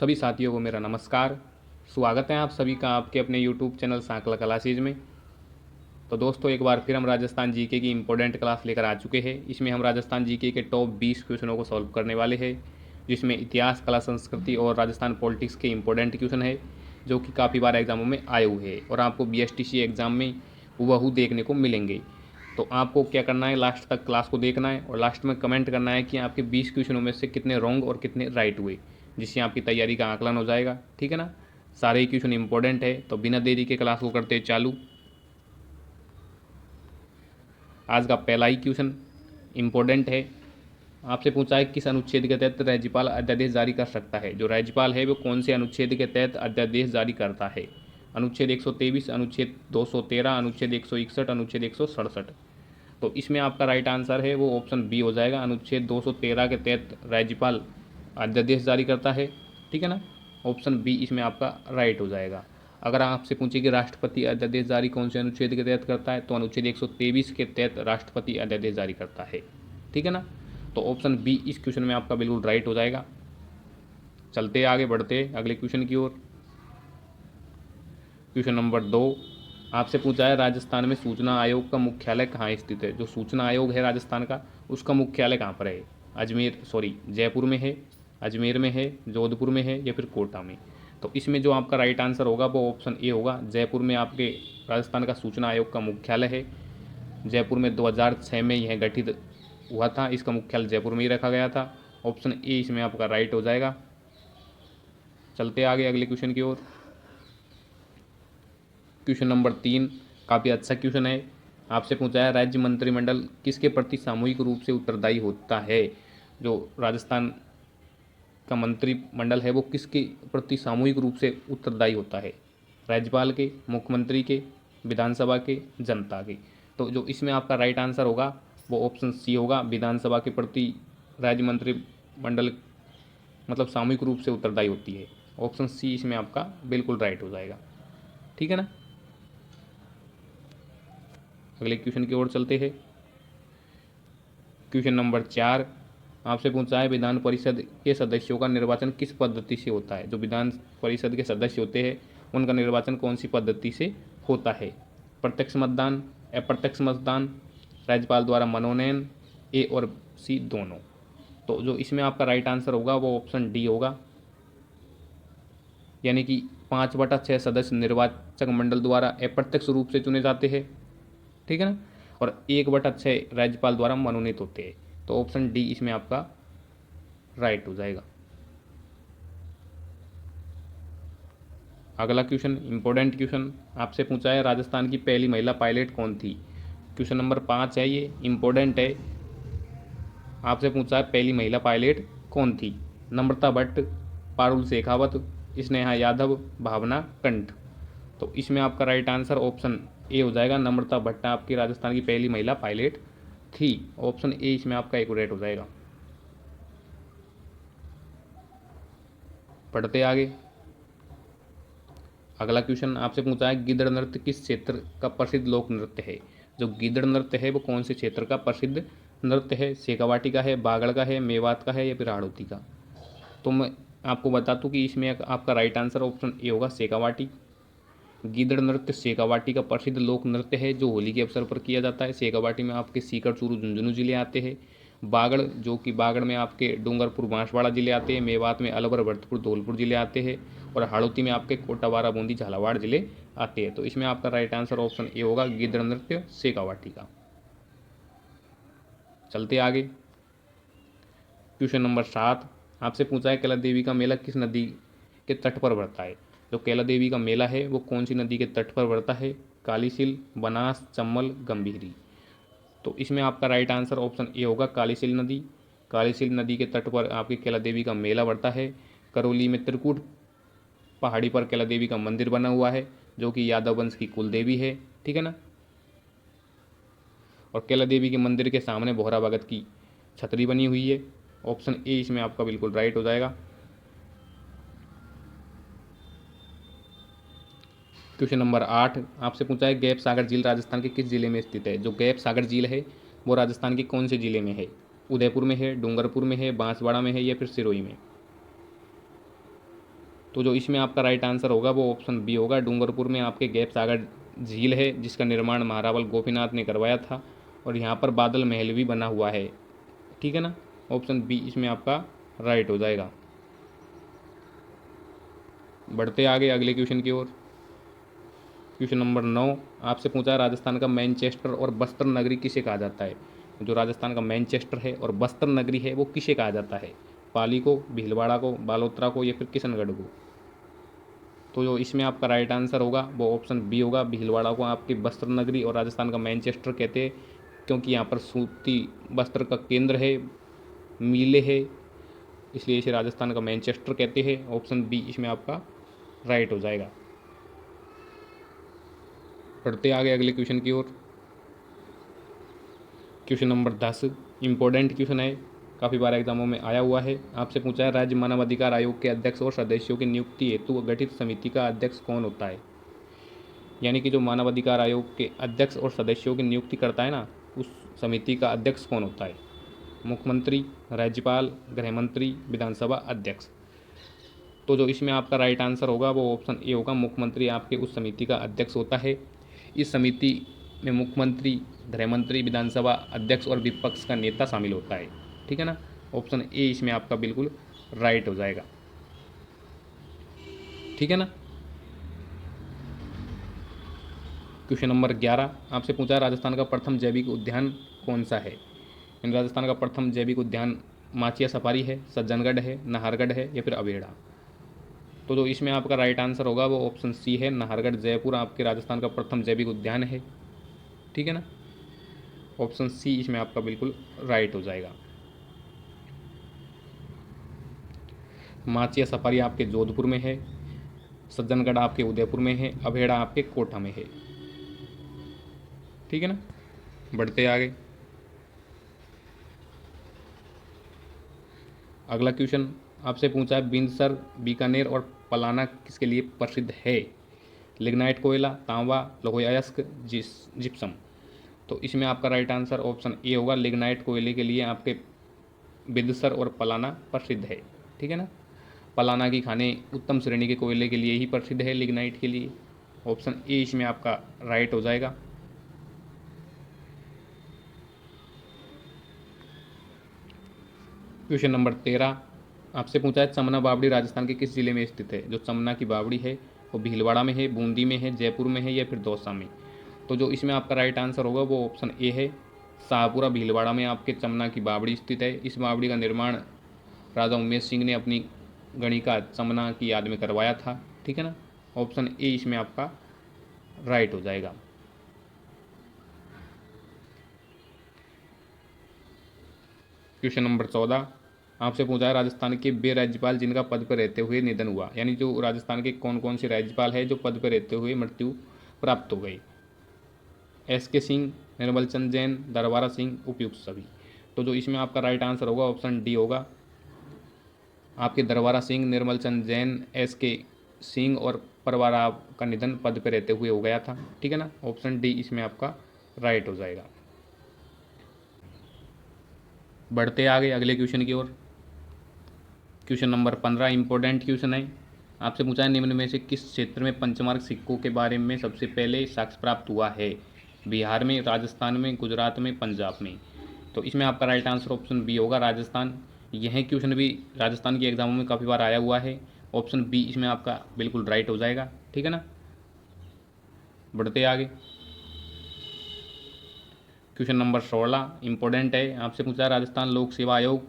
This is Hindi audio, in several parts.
सभी साथियों को मेरा नमस्कार। स्वागत है आप सभी का आपके अपने यूट्यूब चैनल सांकला क्लासेज में। तो दोस्तों, एक बार फिर हम राजस्थान जीके की इम्पोर्टेंट क्लास लेकर आ चुके हैं। इसमें हम राजस्थान जीके के टॉप 20 क्वेश्चनों को सॉल्व करने वाले हैं, जिसमें इतिहास, कला, संस्कृति और राजस्थान पॉलिटिक्स के इम्पोर्टेंट क्वेश्चन है, जो कि काफ़ी बार एग्जामों में आए हुए हैं और आपको BSTC एग्ज़ाम में हुबहू देखने को मिलेंगे। तो आपको क्या करना है, लास्ट तक क्लास को देखना है और लास्ट में कमेंट करना है कि आपके 20 क्वेश्चनों में से कितने रॉन्ग और कितने राइट हुए, जिससे आपकी तैयारी का आकलन हो जाएगा। ठीक है ना। सारे ही क्वेश्चन इंपॉर्टेंट है, तो बिना देरी के क्लास को करते चालू। आज का पहला ही क्वेश्चन इंपॉर्टेंट है। आपसे पूछा है किस अनुच्छेद के तहत राज्यपाल अध्यादेश जारी कर सकता है। जो राज्यपाल है वो कौन से अनुच्छेद के तहत अध्यादेश जारी करता है। अनुच्छेद 123, अनुच्छेद 213, अनुच्छेद 161, अनुच्छेद 167। तो इसमें आपका राइट आंसर है वो ऑप्शन बी हो जाएगा। अनुच्छेद 213 के तहत राज्यपाल अध्यादेश जारी करता है। ठीक है ना। ऑप्शन बी इसमें आपका राइट हो जाएगा। अगर आपसे पूछे कि राष्ट्रपति अध्यादेश जारी कौन से अनुच्छेद के तहत करता है, तो अनुच्छेद 123 के तहत राष्ट्रपति अध्यादेश जारी करता है। ठीक है ना। तो ऑप्शन बी इस क्वेश्चन में आपका बिल्कुल राइट हो जाएगा। चलते आगे बढ़ते अगले क्वेश्चन की ओर। क्वेश्चन नंबर 2 आपसे पूछा है राजस्थान में सूचना आयोग का मुख्यालय कहाँ स्थित है। जो सूचना आयोग है राजस्थान का, उसका मुख्यालय कहाँ पर है। जयपुर में है, अजमेर में है, जोधपुर में है या फिर कोटा में। तो इसमें जो आपका राइट आंसर होगा वो ऑप्शन ए होगा। जयपुर में आपके राजस्थान का सूचना आयोग का मुख्यालय है। जयपुर में 2006 में यह गठित हुआ था। इसका मुख्यालय जयपुर में ही रखा गया था। ऑप्शन ए इसमें आपका राइट हो जाएगा। चलते आगे अगले क्वेश्चन की ओर। क्वेश्चन नंबर 3 काफ़ी अच्छा क्वेश्चन है। आपसे पूछा है राज्य मंत्रिमंडल किसके प्रति सामूहिक रूप से उत्तरदायी होता है। जो राजस्थान का मंत्रिमंडल है वो किसके प्रति सामूहिक रूप से उत्तरदायी होता है। राज्यपाल के, मुख्यमंत्री के, विधानसभा के, जनता के। तो जो इसमें आपका राइट आंसर होगा वो ऑप्शन सी होगा। विधानसभा के प्रति राज्य मंत्रिमंडल मतलब सामूहिक रूप से उत्तरदायी होती है। ऑप्शन सी इसमें आपका बिल्कुल राइट हो जाएगा। ठीक है ना। अगले क्वेश्चन की ओर चलते हैं। क्वेश्चन नंबर 4 आपसे पूछा है विधान परिषद के सदस्यों का निर्वाचन किस पद्धति से होता है। जो विधान परिषद के सदस्य होते हैं उनका निर्वाचन कौन सी पद्धति से होता है। प्रत्यक्ष मतदान, अप्रत्यक्ष मतदान, राज्यपाल द्वारा मनोनयन, ए और सी दोनों। तो जो इसमें आपका राइट आंसर होगा वो ऑप्शन डी होगा। यानी कि 5/6 सदस्य निर्वाचक मंडल द्वारा अप्रत्यक्ष रूप से चुने जाते हैं। ठीक है ना। और 1/6 राज्यपाल द्वारा मनोनीत होते हैं। तो ऑप्शन डी इसमें आपका राइट हो जाएगा। अगला क्वेश्चन इंपॉर्टेंट क्वेश्चन आपसे पूछा है राजस्थान की पहली महिला पायलट कौन थी। क्वेश्चन नंबर 5 है, ये इंपॉर्टेंट है। आपसे पूछा है पहली महिला पायलट कौन थी। नम्रता भट्ट, पारुल शेखावत, स्नेहा यादव, भावना कंठ। तो इसमें आपका राइट आंसर ऑप्शन ए हो जाएगा। नम्रता भट्ट आपकी राजस्थान की पहली महिला पायलट थी। ऑप्शन ए इसमें आपका एक्यूरेट हो जाएगा। पढ़ते आगे। अगला क्वेश्चन आपसे पूछा है गिद्ध नृत्य किस क्षेत्र का प्रसिद्ध लोक नृत्य है। जो गिद्ध नृत्य है वो कौन से क्षेत्र का प्रसिद्ध नृत्य है। शेखावाटी का है, बागड़ का है, मेवात का है या फिर हाड़ौती का। तो मैं आपको बता दूं कि इसमें आपका राइट आंसर ऑप्शन ए होगा, शेखावाटी। गीदड़ नृत्य शेखावाटी का प्रसिद्ध लोक नृत्य है जो होली के अवसर पर किया जाता है। शेखावाटी में आपके सीकर, चूरू, झुंझुनू जिले आते हैं। बागड़ जो कि बागड़ में आपके डूंगरपुर, बांसवाड़ा जिले आते हैं। मेवात में अलवर, भरतपुर, धौलपुर जिले आते हैं। और हाड़ौती में आपके कोटा, बारा, बूंदी, झालावाड़ जिले आते हैं। तो इसमें आपका राइट आंसर ऑप्शन ए होगा, गीदड़ नृत्य शेखावाटी का। चलते आगे। क्वेश्चन नंबर 7 आपसे पूछा है कैला देवी का मेला किस नदी के तट पर बढ़ता है। जो कैला देवी का मेला है वो कौन सी नदी के तट पर बढ़ता है। कालीसिल, बनास, चम्बल, गंभीरी। तो इसमें आपका राइट आंसर ऑप्शन ए होगा, कालीसिल नदी। कालीसिल नदी के तट पर आपकी कैला देवी का मेला बढ़ता है। करौली में त्रिकूट पहाड़ी पर कैला देवी का मंदिर बना हुआ है, जो कि यादव वंश की कुल देवी है। ठीक है ना। और कैला देवी के मंदिर के सामने बोहरा भगत की छतरी बनी हुई है। ऑप्शन ए इसमें आपका बिल्कुल राइट हो जाएगा। क्वेश्चन नंबर 8 आपसे पूछा है गैप सागर झील राजस्थान के किस जिले में स्थित है। जो गैप सागर झील है वो राजस्थान के कौन से जिले में है। उदयपुर में है, डूंगरपुर में है, बांसवाड़ा में है या फिर सिरोही में। तो जो इसमें आपका राइट आंसर होगा वो ऑप्शन बी होगा। डूंगरपुर में आपके गैप सागर झील है जिसका निर्माण महारावल गोपीनाथ ने करवाया था और यहाँ पर बादल महल भी बना हुआ है। ठीक है ना, ऑप्शन बी इसमें आपका राइट हो जाएगा। बढ़ते आगे अगले क्वेश्चन की ओर। क्वेश्चन नंबर 9 आपसे पूछा है राजस्थान का मैनचेस्टर और बस्तर नगरी किसे कहा जाता है। जो राजस्थान का मैनचेस्टर है और बस्तर नगरी है वो किसे कहा जाता है, पाली को, भीलवाड़ा को, बालोतरा को या फिर किशनगढ़ को। तो जो इसमें आपका राइट आंसर होगा वो ऑप्शन बी होगा। भीलवाड़ा को आपकी बस्तर नगरी और राजस्थान का मैनचेस्टर कहते हैं क्योंकि यहाँ पर सूती वस्त्र का केंद्र है, मीले है, इसलिए इसे राजस्थान का मैनचेस्टर कहते हैं। ऑप्शन बी इसमें आपका राइट हो जाएगा। बढ़ते आगे अगले क्वेश्चन की ओर। क्वेश्चन नंबर 10 इंपॉर्टेंट क्वेश्चन है, काफ़ी बार एग्जामों में आया हुआ है। आपसे पूछा है राज्य मानवाधिकार आयोग के अध्यक्ष और सदस्यों की नियुक्ति हेतु गठित समिति का अध्यक्ष कौन होता है। यानी कि जो मानवाधिकार आयोग के अध्यक्ष और सदस्यों की नियुक्ति करता है ना, उस समिति का अध्यक्ष कौन होता है, मुख्यमंत्री, राज्यपाल, गृह मंत्री, विधानसभा अध्यक्ष। तो जो इसमें आपका राइट आंसर होगा वो ऑप्शन ए होगा। मुख्यमंत्री आपके उस समिति का अध्यक्ष होता है। इस समिति में मुख्यमंत्री, गृह मंत्री, विधानसभा अध्यक्ष और विपक्ष का नेता शामिल होता है। ठीक है ना, ऑप्शन ए इसमें आपका बिल्कुल राइट हो जाएगा। ठीक है ना। क्वेश्चन नंबर 11 आपसे पूछा राजस्थान का प्रथम जैविक उद्यान कौन सा है। इन राजस्थान का प्रथम जैविक उद्यान माचिया सफारी है, सज्जनगढ़ है, नाहरगढ़ है या फिर अबेड़ा। तो जो इसमें आपका राइट आंसर होगा वो ऑप्शन सी है। नाहरगढ़ जयपुर आपके राजस्थान का प्रथम जैविक उद्यान है। ठीक है ना, ऑप्शन सी इसमें आपका बिल्कुल राइट हो जाएगा। माचिया सफारी आपके जोधपुर में है, सज्जनगढ़ आपके उदयपुर में है, अभेड़ा आपके कोटा में है। ठीक है ना। बढ़ते आगे अगला क्वेश्चन आपसे पूछा है बिंदसर, बीकानेर और पलाना किसके लिए प्रसिद्ध है। लिग्नाइट कोयला, तांबा, लौह अयस्क, जिप्सम। तो इसमें आपका राइट आंसर ऑप्शन ए होगा। लिग्नाइट कोयले के लिए आपके बिंदसर और पलाना प्रसिद्ध है। ठीक है ना, पलाना की खानें उत्तम श्रेणी के कोयले के लिए ही प्रसिद्ध है, लिग्नाइट के लिए। ऑप्शन ए इसमें आपका राइट हो जाएगा। क्वेश्चन नंबर 13 आपसे पूछा है चमना बावड़ी राजस्थान के किस जिले में स्थित है। जो चमना की बावड़ी है वो भीलवाड़ा में है, बूंदी में है, जयपुर में है या फिर दौसा में। तो जो इसमें आपका राइट आंसर होगा वो ऑप्शन ए है। शाहपुरा भीलवाड़ा में आपके चमना की बावड़ी स्थित है। इस बावड़ी का निर्माण राजा उमेश सिंह ने अपनी गणिका चमना की याद में करवाया था। ठीक है ना, ऑप्शन ए इसमें आपका राइट हो जाएगा। क्वेश्चन नंबर 14 आपसे पूछा है राजस्थान के वे राज्यपाल जिनका पद पर रहते हुए निधन हुआ। यानी जो राजस्थान के कौन कौन से राज्यपाल हैं जो पद पर रहते हुए मृत्यु प्राप्त हो गई। एस के सिंह, निर्मल चंद जैन, दरबारा सिंह, उपयुक्त सभी। तो जो इसमें आपका राइट आंसर होगा ऑप्शन डी होगा। आपके दरबारा सिंह, निर्मल चंद जैन, एस के सिंह और परवारा का निधन पद पर रहते हुए हो गया था। ठीक है ना, ऑप्शन डी इसमें आपका राइट हो जाएगा। बढ़ते आगे अगले क्वेश्चन की ओर। क्वेश्चन नंबर 15 इंपॉर्टेंट क्वेश्चन है। आपसे पूछा है निम्न में से किस क्षेत्र में पंचमार्क सिक्कों के बारे में सबसे पहले साक्ष्य प्राप्त हुआ है। बिहार में, राजस्थान में, गुजरात में, पंजाब में। तो इसमें आपका राइट आंसर ऑप्शन बी होगा, राजस्थान। यह क्वेश्चन भी राजस्थान के एग्जामों में काफ़ी बार आया हुआ है। ऑप्शन बी इसमें आपका बिल्कुल राइट हो जाएगा। ठीक है ना। बढ़ते आगे क्वेश्चन नंबर 16 इंपॉर्टेंट है। आपसे पूछा राजस्थान लोक सेवा आयोग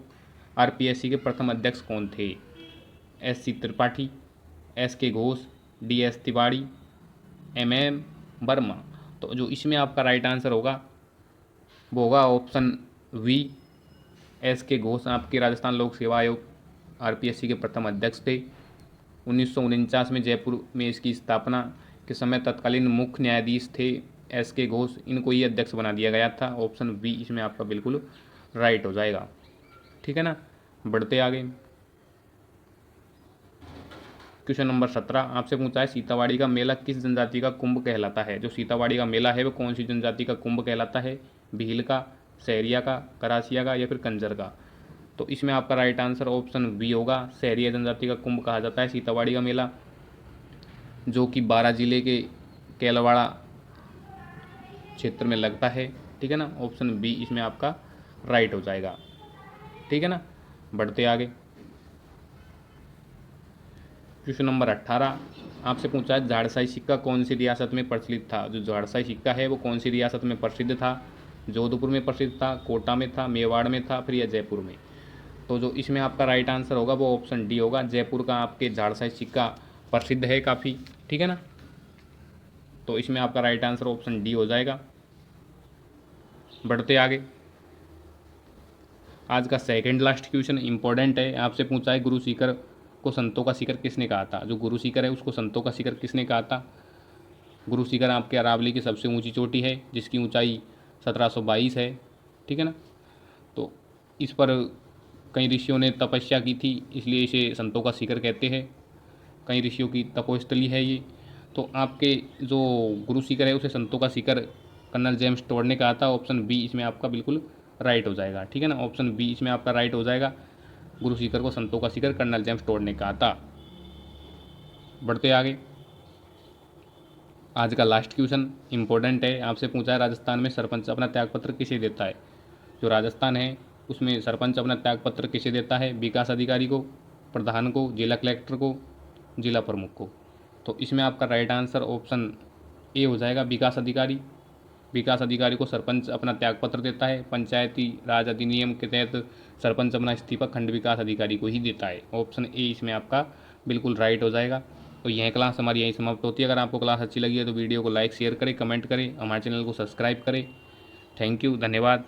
आरपीएससी के प्रथम अध्यक्ष कौन थे। S C Tripathi, S K Ghosh, D S Tiwari, M M Verma. तो जो इसमें आपका राइट आंसर होगा वो होगा option we, S K Ghosh आपके राजस्थान लोक सेवा आयोग आरपीएससी के प्रथम अध्यक्ष थे। 1949 में जयपुर में इसकी स्थापना के समय तत्कालीन मुख्य न्यायाधीश थे एस के घोष, इनको ही अध्यक्ष बना दिया गया था। ऑप्शन बी इसमें आपका बिल्कुल राइट हो जाएगा। ठीक है ना। बढ़ते आगे क्वेश्चन नंबर 17 आपसे पूछा है सीतावाड़ी का मेला किस जनजाति का कुंभ कहलाता है। जो सीतावाड़ी का मेला है वो कौन सी जनजाति का कुंभ कहलाता है। भील का, सहरिया का, करासिया का या फिर कंजर का। तो इसमें आपका राइट आंसर ऑप्शन बी होगा। शहरी जनजाति का कुंभ कहा जाता है सीतावाड़ी का मेला, जो कि बारां जिले के केलवाड़ा क्षेत्र में लगता है। ठीक है ना, ऑप्शन बी इसमें आपका राइट हो जाएगा। ठीक है ना, बढ़ते आगे। क्वेश्चन नंबर 18 आपसे पूछा है झाड़साई सिक्का कौन सी रियासत में प्रचलित था। जो झाड़साई सिक्का है वो कौन सी रियासत में प्रसिद्ध था। जोधपुर में प्रसिद्ध था, कोटा में था, मेवाड़ में था, फिर या जयपुर में। तो जो इसमें आपका राइट आंसर होगा वो ऑप्शन डी होगा। जयपुर का आपके झाड़साई सिक्का प्रसिद्ध है काफ़ी। ठीक है ना, तो इसमें आपका राइट आंसर ऑप्शन डी हो जाएगा। बढ़ते आगे। आज का सेकंड लास्ट क्वेश्चन इंपॉर्टेंट है। आपसे पूछा है गुरु शिखर को संतों का शिखर किसने कहा था। जो गुरु शिखर है उसको संतों का शिखर किसने कहा था। गुरु शिखर आपके अरावली की सबसे ऊंची चोटी है जिसकी ऊंचाई 1722 है। ठीक है ना, तो इस पर कई ऋषियों ने तपस्या की थी, इसलिए इसे संतों का शिखर कहते हैं। कई ऋषियों की तपोस्थली है ये। तो आपके जो गुरु शिखर है उसे संतों का शिखर कर्नल जेम्स टोड ने कहा था। ऑप्शन बी इसमें आपका बिल्कुल राइट हो जाएगा। ठीक है ना, ऑप्शन बी इसमें आपका राइट हो जाएगा। गुरु शिखर को संतों का शिखर कर्नल जेम्स टोड ने कहा था। बढ़ते आगे। आज का लास्ट क्वेश्चन इंपॉर्टेंट है। आपसे पूछा है राजस्थान में सरपंच अपना त्यागपत्र किसे देता है। जो राजस्थान है उसमें सरपंच अपना त्यागपत्र किसे देता है। विकास अधिकारी को, प्रधान को, जिला कलेक्टर को, जिला प्रमुख को। तो इसमें आपका राइट आंसर ऑप्शन ए हो जाएगा, विकास अधिकारी। विकास अधिकारी को सरपंच अपना त्यागपत्र देता है। पंचायती राज अधिनियम के तहत सरपंच अपना इस्तीफा खंड विकास अधिकारी को ही देता है। ऑप्शन ए इसमें आपका बिल्कुल राइट हो जाएगा। तो यह क्लास हमारी यहीं समाप्त होती है। अगर आपको क्लास अच्छी लगी है तो वीडियो को लाइक शेयर करें, कमेंट करें, हमारे चैनल को सब्सक्राइब करें। थैंक यू, धन्यवाद।